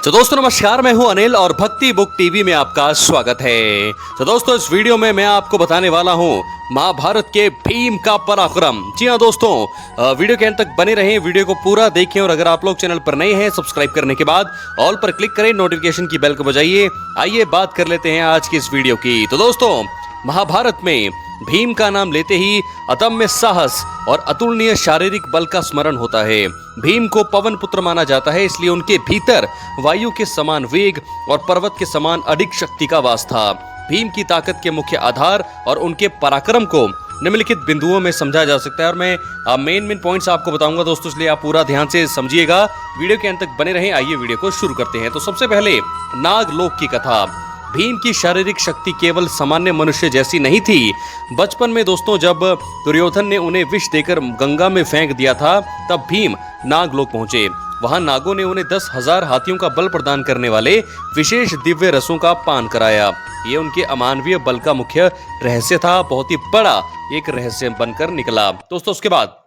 तो दोस्तों नमस्कार, मैं हूं अनिल और भक्ति बुक टीवी में आपका स्वागत है। तो दोस्तों इस वीडियो में मैं आपको बताने वाला हूं महाभारत के भीम का पराक्रम। जी हां दोस्तों, वीडियो के अंत तक बने रहें, वीडियो को पूरा देखें और अगर आप लोग चैनल पर नए हैं सब्सक्राइब करने के बाद ऑल पर क्लिक करें, नोटिफिकेशन की बेल को बजाइए। आइए बात कर लेते हैं आज की इस वीडियो की। तो दोस्तों महाभारत में भीम का नाम लेते ही अदम्य साहस और अतुलनीय शारीरिक बल का स्मरण होता है। भीम को पवन पुत्र माना जाता है, इसलिए उनके भीतर वायु के समान वेग और पर्वत के समान अडिग शक्ति का वास था। भीम की ताकत के मुख्य आधार और उनके पराक्रम को निम्नलिखित बिंदुओं में समझा जा सकता है और मैं मेन पॉइंट्स आपको बताऊंगा दोस्तों, इसलिए आप पूरा ध्यान से समझिएगा, वीडियो के अंत तक बने रहें। आइए वीडियो को शुरू करते हैं। तो सबसे पहले नागलोक की कथा। भीम की शारीरिक शक्ति केवल सामान्य मनुष्य जैसी नहीं थी। बचपन में दोस्तों जब दुर्योधन ने उन्हें विष देकर गंगा में फेंक दिया था, तब भीम नागलोक पहुंचे। वहां नागों ने उन्हें 10,000 हाथियों का बल प्रदान करने वाले विशेष दिव्य रसों का पान कराया। ये उनके अमानवीय बल का मुख्य रहस्य था, बहुत ही बड़ा एक रहस्य बनकर निकला। दोस्तों उसके बाद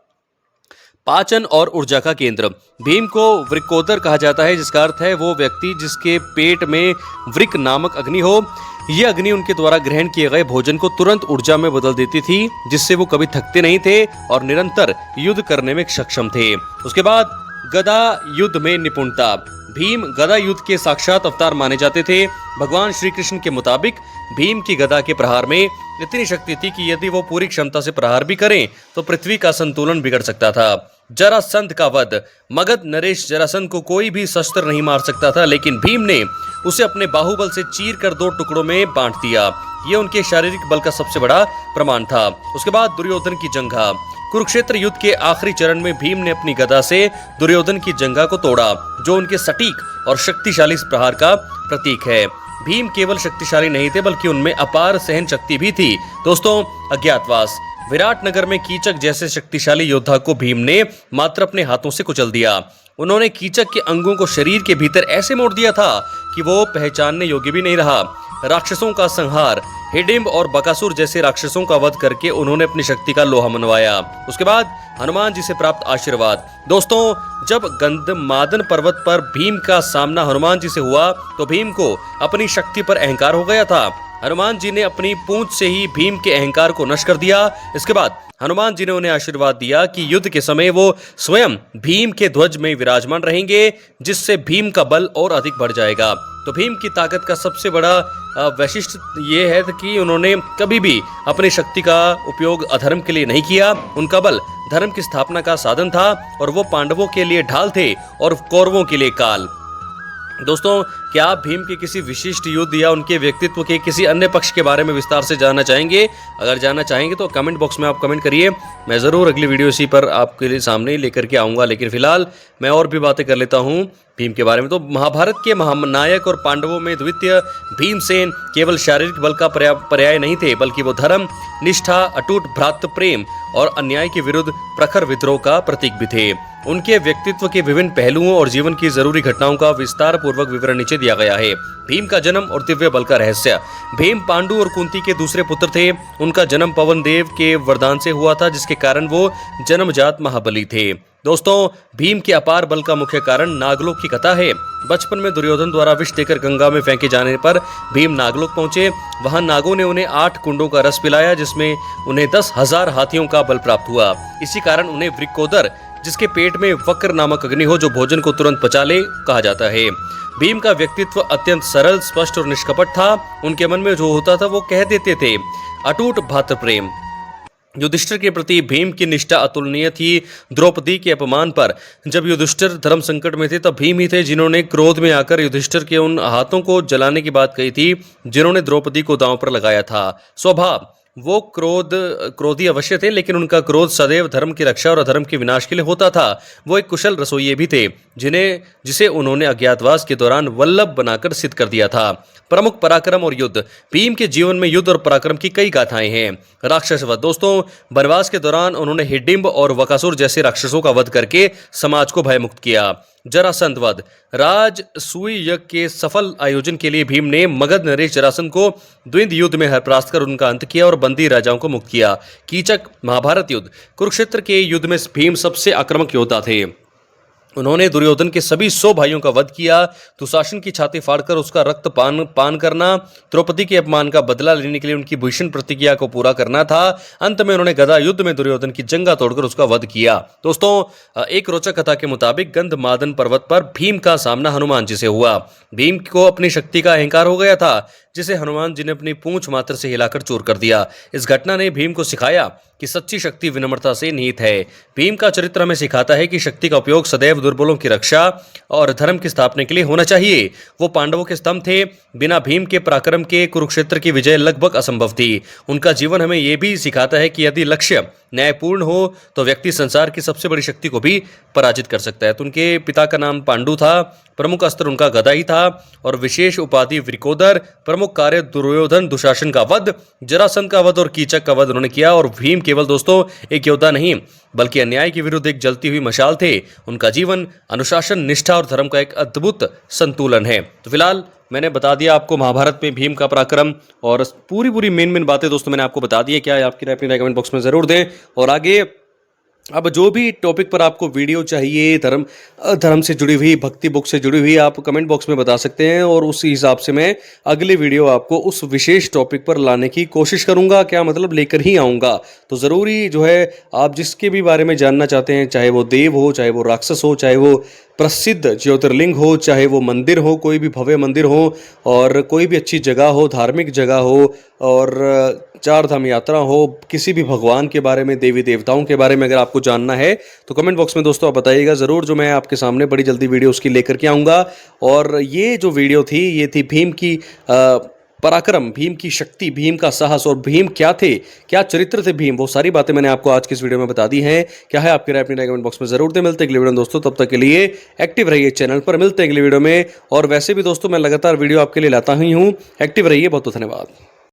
पाचन और ऊर्जा का केंद्र। भीम को वृकोदर कहा जाता है, जिसका अर्थ है वो व्यक्ति जिसके पेट में वृक नामक अग्नि हो। यह अग्नि उनके द्वारा ग्रहण किए गए भोजन को तुरंत ऊर्जा में बदल देती थी, जिससे वो कभी थकते नहीं थे और निरंतर युद्ध करने में सक्षम थे। उसके बाद गदा युद्ध में निपुणता। भीम गदा युद्ध के साक्षात अवतार माने जाते थे। भगवान श्री कृष्ण के मुताबिक भीम की गदा के प्रहार में इतनी शक्ति थी कि यदि वो पूरी क्षमता से प्रहार भी करें तो पृथ्वी का संतुलन बिगड़ सकता था। जरासंध का वध। मगध नरेश जरासंध को कोई भी शस्त्र नहीं मार सकता था, लेकिन भीम ने उसे अपने बाहुबल से चीर कर 2 टुकड़ों में बांट दिया। ये उनके शारीरिक बल का सबसे बड़ा प्रमाण था। उसके बाद दुर्योधन की जंघा। कुरुक्षेत्र युद्ध के आखिरी चरण में भीम ने अपनी गदा से दुर्योधन की जंघा को तोड़ा, जो उनके सटीक और शक्तिशाली प्रहार का प्रतीक है। भीम केवल शक्तिशाली नहीं थे, बल्कि उनमें अपार सहन शक्ति भी थी। दोस्तों अज्ञातवास। विराट नगर में कीचक जैसे शक्तिशाली योद्धा को भीम ने मात्र अपने हाथों से कुचल दिया। उन्होंने कीचक के अंगों को शरीर के भीतर ऐसे मोड़ दिया था कि वो पहचानने योग्य भी नहीं रहा। राक्षसों का संहार। हिडिंब और बकासुर जैसे राक्षसों का वध करके उन्होंने अपनी शक्ति का लोहा मनवाया। उसके बाद हनुमान जी से प्राप्त आशीर्वाद। दोस्तों जब गंधमादन पर्वत पर भीम का सामना हनुमान जी से हुआ तो भीम को अपनी शक्ति पर अहंकार हो गया था। हनुमान जी ने अपनी पूंछ से ही भीम के अहंकार को नष्ट कर दिया। इसके बाद हनुमान जी ने उन्हें आशीर्वाद दिया कि युद्ध के समय वो स्वयं भीम के ध्वज में विराजमान रहेंगे, जिससे भीम का बल और अधिक बढ़ जाएगा। तो भीम की ताकत का सबसे बड़ा वैशिष्ट ये है कि उन्होंने कभी भी अपनी शक्ति का उपयोग अधर्म के लिए नहीं किया। उनका बल धर्म की स्थापना का साधन था और वो पांडवों के लिए ढाल थे और कौरवों के लिए काल। दोस्तों क्या आप भीम के किसी विशिष्ट युद्ध या उनके व्यक्तित्व के किसी अन्य पक्ष के बारे में विस्तार से जानना चाहेंगे? अगर जानना चाहेंगे तो कमेंट बॉक्स में आप कमेंट करिए, मैं ज़रूर अगली वीडियो इसी पर आपके लिए सामने लेकर के आऊँगा। लेकिन फिलहाल मैं और भी बातें कर लेता हूँ भीम के बारे में। तो महाभारत के महानायक और पांडवों में द्वितीय भीमसेन केवल शारीरिक बल का पर्याय नहीं थे, बल्कि वो धर्म, निष्ठा, अटूट भ्रातृ प्रेम और अन्याय के विरुद्ध प्रखर विद्रोह का प्रतीक भी थे। उनके व्यक्तित्व के विभिन्न पहलुओं और जीवन की जरूरी घटनाओं का विस्तार पूर्वक विवरण नीचे दिया गया है। भीम का जन्म और दिव्य बल का रहस्य। भीम पांडु और कुंती के दूसरे पुत्र थे। उनका जन्म पवन देव के वरदान से हुआ था, जिसके कारण वो जन्मजात महाबली थे। दोस्तों भीम के अपार बल का मुख्य कारण नागलोक की कथा है। बचपन में दुर्योधन द्वारा विष देकर गंगा में फेंके जाने पर भीम नागलोक पहुंचे। वहां नागों ने उन्हें 8 कुंडों का रस पिलाया, जिसमें उन्हें 10,000 हाथियों का बल प्राप्त हुआ। इसी कारण उन्हें वृकोदर, जिसके पेट में वक्र नामक अग्नि हो जो भोजन को तुरंत पचा ले, कहा जाता है। भीम का व्यक्तित्व अत्यंत सरल, स्पष्ट और निष्कपट था। उनके मन में जो होता था वो कह देते थे। अटूट भ्रातृ प्रेम। युधिष्ठिर के प्रति भीम की निष्ठा अतुलनीय थी। द्रौपदी के अपमान पर जब युधिष्ठिर धर्म संकट में थे, तब भीम ही थे जिन्होंने क्रोध में आकर युधिष्ठिर के उन हाथों को जलाने की बात कही थी जिन्होंने द्रौपदी को दांव पर लगाया था। स्वभाव। वो क्रोधी अवश्य थे, लेकिन उनका क्रोध सदैव धर्म की रक्षा और अधर्म के विनाश के लिए होता था। वो एक कुशल रसोइये भी थे, जिसे उन्होंने अज्ञातवास के दौरान वल्लभ बनाकर सिद्ध कर दिया था। प्रमुख पराक्रम और युद्ध। भीम के जीवन में युद्ध और पराक्रम की कई गाथाएं हैं। राक्षस वध। दोस्तों वनवास के दौरान उन्होंने हिडिंब और बकासुर जैसे राक्षसों का वध करके समाज को भयमुक्त किया। जरासंध वध। राजसूय यज्ञ के सफल आयोजन के लिए भीम ने मगध नरेश जरासंध को द्वंद्व युद्ध में हरप्रास्त कर उनका अंत किया और बंदी राजाओं को मुक्त किया। कीचक। महाभारत युद्ध। कुरुक्षेत्र के युद्ध में भीम सबसे आक्रामक योद्धा थे। उन्होंने दुर्योधन के सभी 100 भाइयों का वध किया। दुशासन की छाती फाड़कर उसका रक्त पान करना, द्रौपदी के अपमान का बदला लेने के लिए उनकी भीषण प्रतिज्ञा को पूरा करना था। अंत में उन्होंने गदा युद्ध में दुर्योधन की जंगा तोड़कर उसका वध किया। दोस्तों, एक रोचक कथा के मुताबिक गंधमादन पर्वत पर भीम का सामना हनुमान जी से हुआ। भीम को अपनी शक्ति का अहंकार हो गया था, जिसे हनुमान जी ने अपनी पूंछ मात्र से हिलाकर चूर कर दिया। इस घटना ने भीम को सिखाया कि सच्ची शक्ति विनम्रता से निहित है। भीम का चरित्र हमें सिखाता है कि शक्ति का उपयोग सदैव दुर्बलों की रक्षा और धर्म की स्थापना के लिए होना चाहिए। वो पांडवों के स्तंभ थे। बिना भीम के पराक्रम के कुरुक्षेत्र की विजय लगभग असंभव थी। उनका जीवन हमें यह भी सिखाता है कि यदि लक्ष्य न्यायपूर्ण हो तो व्यक्ति संसार की सबसे बड़ी शक्ति को भी पराजित कर सकता है। तो उनके पिता का नाम पांडु था, प्रमुख अस्त्र उनका गदा ही था और विशेष उपाधि वृकोदर। प्रमुख कार्य दुर्योधन दुशासन का वध, जरासंध का वध और कीचक का वध उन्होंने किया। और भीम केवल दोस्तों एक योद्धा नहीं बल्कि अन्याय के विरुद्ध एक जलती हुई मशाल थे। उनका जीवन अनुशासन, निष्ठा और धर्म का एक अद्भुत संतुलन है। तो फिलहाल मैंने बता दिया आपको महाभारत में भीम का पराक्रम और पूरी मेन बातें दोस्तों मैंने आपको बता दी है। क्या है आपकी राय अपनी कमेंट बॉक्स में जरूर दें। और आगे अब जो भी टॉपिक पर आपको वीडियो चाहिए, धर्म से जुड़ी हुई, भक्ति बुक से जुड़ी हुई, आप कमेंट बॉक्स में बता सकते हैं और उस हिसाब से मैं अगली वीडियो आपको उस विशेष टॉपिक पर लाने की कोशिश करूंगा। क्या मतलब लेकर ही आऊँगा। तो ज़रूरी जो है आप जिसके भी बारे में जानना चाहते हैं, चाहे वो देव हो, चाहे वो राक्षस हो, चाहे वो प्रसिद्ध ज्योतिर्लिंग हो, चाहे वो मंदिर हो, कोई भी भव्य मंदिर हो और कोई भी अच्छी जगह हो, धार्मिक जगह हो और चार धाम यात्रा हो, किसी भी भगवान के बारे में, देवी देवताओं के बारे में अगर आपको जानना है तो कमेंट बॉक्स में दोस्तों आप बताइएगा ज़रूर। जो मैं आपके सामने बड़ी जल्दी वीडियो उसकी लेकर के आऊँगा। और ये जो वीडियो थी ये थी भीम की पराक्रम, भीम की शक्ति, भीम का साहस और भीम क्या थे, क्या चरित्र थे भीम, वो सारी बातें मैंने आपको आज की इस वीडियो में बता दी हैं। क्या है आपकी राय अपनी कमेंट बॉक्स में जरूर दे। मिलते हैं अगले वीडियो में दोस्तों, तब तक के लिए एक्टिव रहिए चैनल पर। मिलते हैं अगले वीडियो में। और वैसे भी दोस्तों मैं लगातार वीडियो आपके लिए लाता ही हूँ। एक्टिव रहिए, बहुत बहुत धन्यवाद।